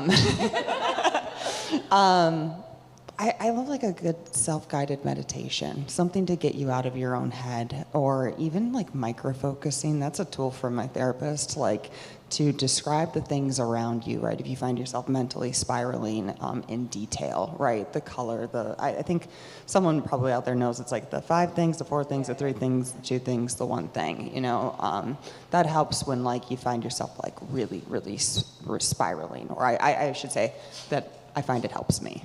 love like a good self-guided meditation, something to get you out of your own head, or even like micro-focusing. That's a tool from my therapist, like to describe the things around you, right? If you find yourself mentally spiraling in detail, right? The color, I think someone probably out there knows it's like the 5 things, the 4 things, the 3 things, the 2 things, the 1 thing, you know? That helps when like you find yourself like really, really spiraling, or I should say that I find it helps me.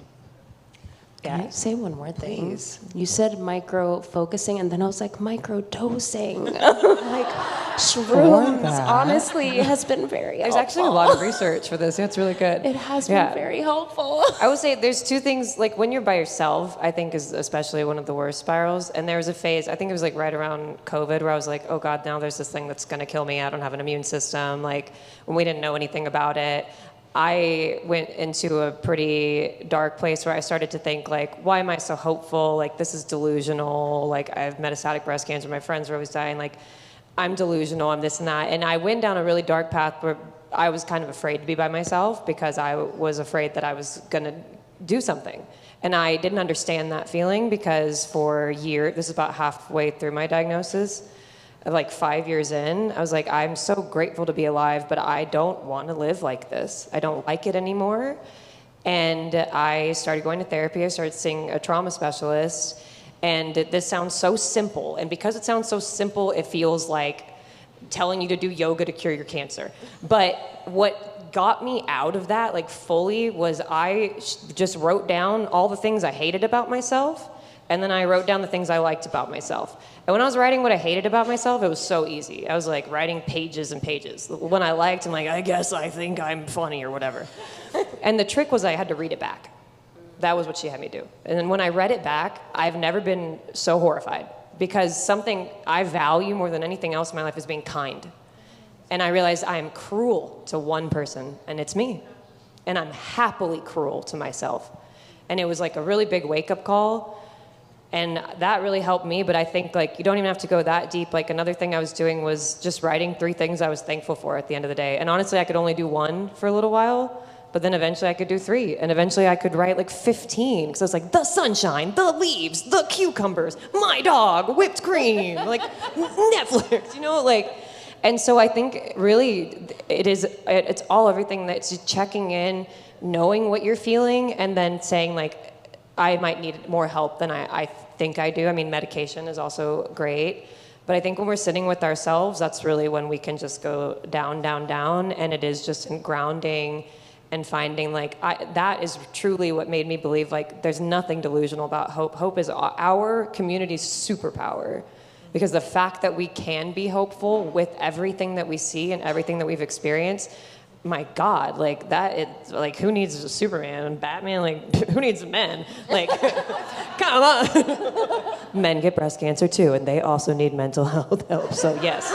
Can I say one more thing? Please. You said micro-focusing, and then I was like, micro-dosing. Like, shrooms, honestly, has been very There's helpful. actually a lot of research for this. Yeah, it's really good. It has been very helpful. I would say there's 2 things, like when you're by yourself, I think is especially one of the worst spirals. And there was a phase, I think it was like right around COVID, where I was like, oh God, now there's this thing that's gonna kill me. I don't have an immune system. Like, when we didn't know anything about it. I went into a pretty dark place where I started to think, like, why am I so hopeful? Like, this is delusional. Like, I have metastatic breast cancer. My friends are always dying. Like, I'm delusional. I'm this and that. And I went down a really dark path where I was kind of afraid to be by myself because I was afraid that I was going to do something. And I didn't understand that feeling because for a year, this is about halfway through my diagnosis, like 5 years in, I was like, I'm so grateful to be alive, but I don't want to live like this. I don't like it anymore. And I started going to therapy. I started seeing a trauma specialist. And this sounds so simple. And because it sounds so simple, it feels like telling you to do yoga to cure your cancer. But what got me out of that, like fully, was I just wrote down all the things I hated about myself, and then I wrote down the things I liked about myself. And when I was writing what I hated about myself, it was so easy. I was like writing pages and pages. When I liked, I'm like, I guess I think I'm funny or whatever. And the trick was I had to read it back. That was what she had me do. And then when I read it back, I've never been so horrified, because something I value more than anything else in my life is being kind. And I realized I am cruel to one person, and it's me. And I'm happily cruel to myself. And it was like a really big wake-up call. And that really helped me, but I think like you don't even have to go that deep. Like another thing I was doing was just writing 3 things I was thankful for at the end of the day. And honestly, I could only do 1 for a little while, but then eventually I could do 3. And eventually I could write like 15. Because I was like, the sunshine, the leaves, the cucumbers, my dog, whipped cream, like Netflix, you know, like. And so I think really it's all everything that's checking in, knowing what you're feeling, and then saying like, I might need more help than I think I do. I mean, medication is also great. But I think when we're sitting with ourselves, that's really when we can just go down, down, down. And it is just in grounding and finding like, that is truly what made me believe like there's nothing delusional about hope. Hope is our community's superpower. Because the fact that we can be hopeful with everything that we see and everything that we've experienced, my God, like that, it's like who needs a Superman and Batman? Like who needs men? Like, come on. Men get breast cancer too, and they also need mental health help. So yes,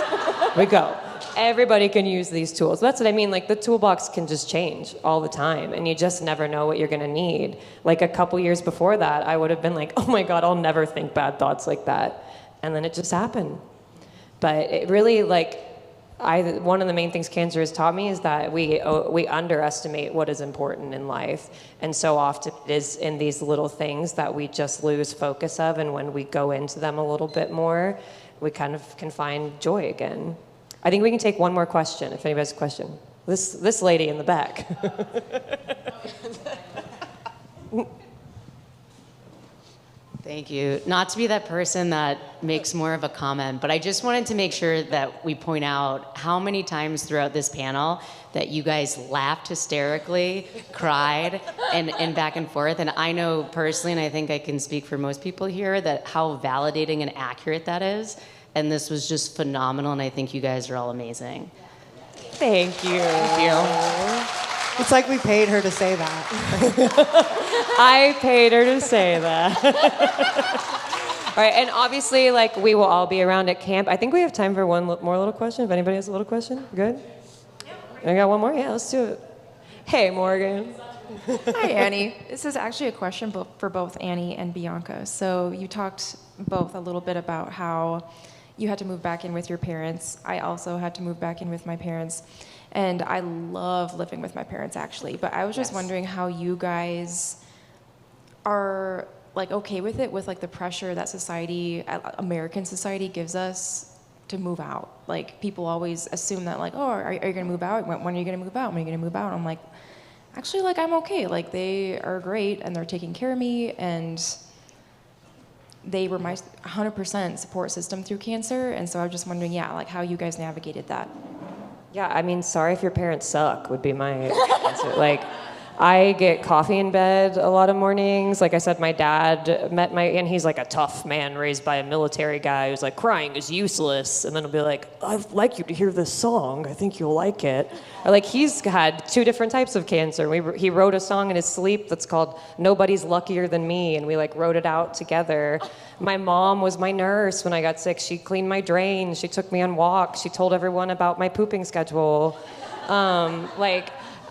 we go. Everybody can use these tools. That's what I mean. Like the toolbox can just change all the time, and you just never know what you're gonna need. Like a couple years before that, I would have been like, oh my God, I'll never think bad thoughts like that. And then it just happened. But it really like, one of the main things cancer has taught me is that we underestimate what is important in life. And so often it is in these little things that we just lose focus of. And when we go into them a little bit more, we kind of can find joy again. I think we can take one more question, if anybody has a question. This lady in the back. Thank you. Not to be that person that makes more of a comment, but I just wanted to make sure that we point out how many times throughout this panel that you guys laughed hysterically, cried, and back and forth. And I know personally, and I think I can speak for most people here, that how validating and accurate that is. And this was just phenomenal, and I think you guys are all amazing. Thank you. Thank you. It's like we paid her to say that. I paid her to say that. All right, and obviously, like, we will all be around at camp. I think we have time for one more little question. If anybody has a little question, good? I got one more? Yeah, let's do it. Hey, Morgan. Hi, Annie. This is actually a question for both Annie and Bianca. So you talked both a little bit about how you had to move back in with your parents. I also had to move back in with my parents. And I love living with my parents, actually. But I was just wondering how you guys are, like, okay with it, with, like, the pressure that society, American society, gives us to move out. Like, people always assume that, like, oh, are you going to move out? When are you going to move out? When are you going to move out? I'm like, actually, like, I'm okay. Like, they are great, and they're taking care of me, and they were my 100% support system through cancer. And so I was just wondering, yeah, like, how you guys navigated that. Yeah, I mean, sorry if your parents suck would be my answer. Like, I get coffee in bed a lot of mornings. Like I said, my dad and he's like a tough man raised by a military guy who's like, crying is useless. And then he'll be like, I'd like you to hear this song. I think you'll like it. Or like, he's had 2 different types of cancer. He wrote a song in his sleep that's called Nobody's Luckier Than Me. And we like wrote it out together. My mom was my nurse when I got sick. She cleaned my drain. She took me on walks. She told everyone about my pooping schedule.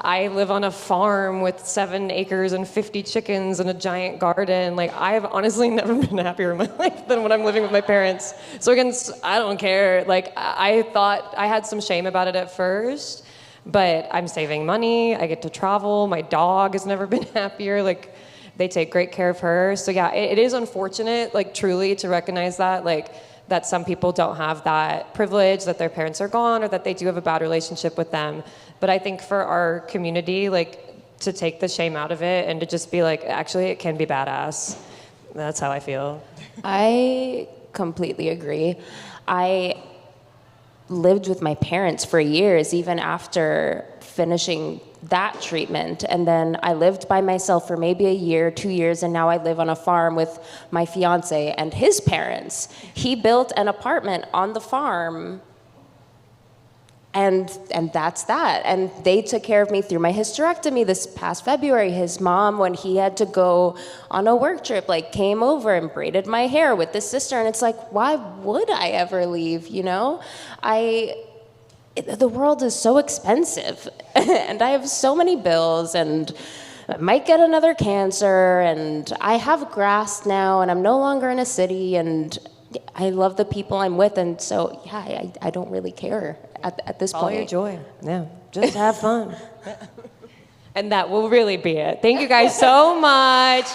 I live on a farm with 7 acres and 50 chickens and a giant garden. Like, I've honestly never been happier in my life than when I'm living with my parents. So again, I don't care. Like, I thought I had some shame about it at first, but I'm saving money. I get to travel. My dog has never been happier. Like, they take great care of her. So yeah, it is unfortunate, like, truly to recognize that, like, that some people don't have that privilege, that their parents are gone, or that they do have a bad relationship with them. But I think for our community, like, to take the shame out of it and to just be like, actually, it can be badass. That's how I feel. I completely agree. I lived with my parents for years, even after finishing that treatment. And then I lived by myself for maybe a year, 2 years, and now I live on a farm with my fiance and his parents. He built an apartment on the farm, and that's that. And they took care of me through my hysterectomy this past February. His mom, when he had to go on a work trip, like came over and braided my hair with his sister. And it's like, why would I ever leave, you know? The world is so expensive and I have so many bills and I might get another cancer and I have grass now and I'm no longer in a city and I love the people I'm with, and so yeah, I don't really care at this Follow point. your joy. Yeah, just have fun. And that will really be it. Thank you guys so much.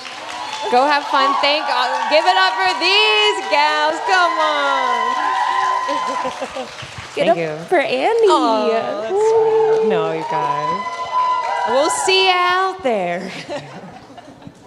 Go have fun. Give it up for these gals. Come on. Get Thank up you. for Andy. Oh, that's sweet. No, you guys. We'll see you out there.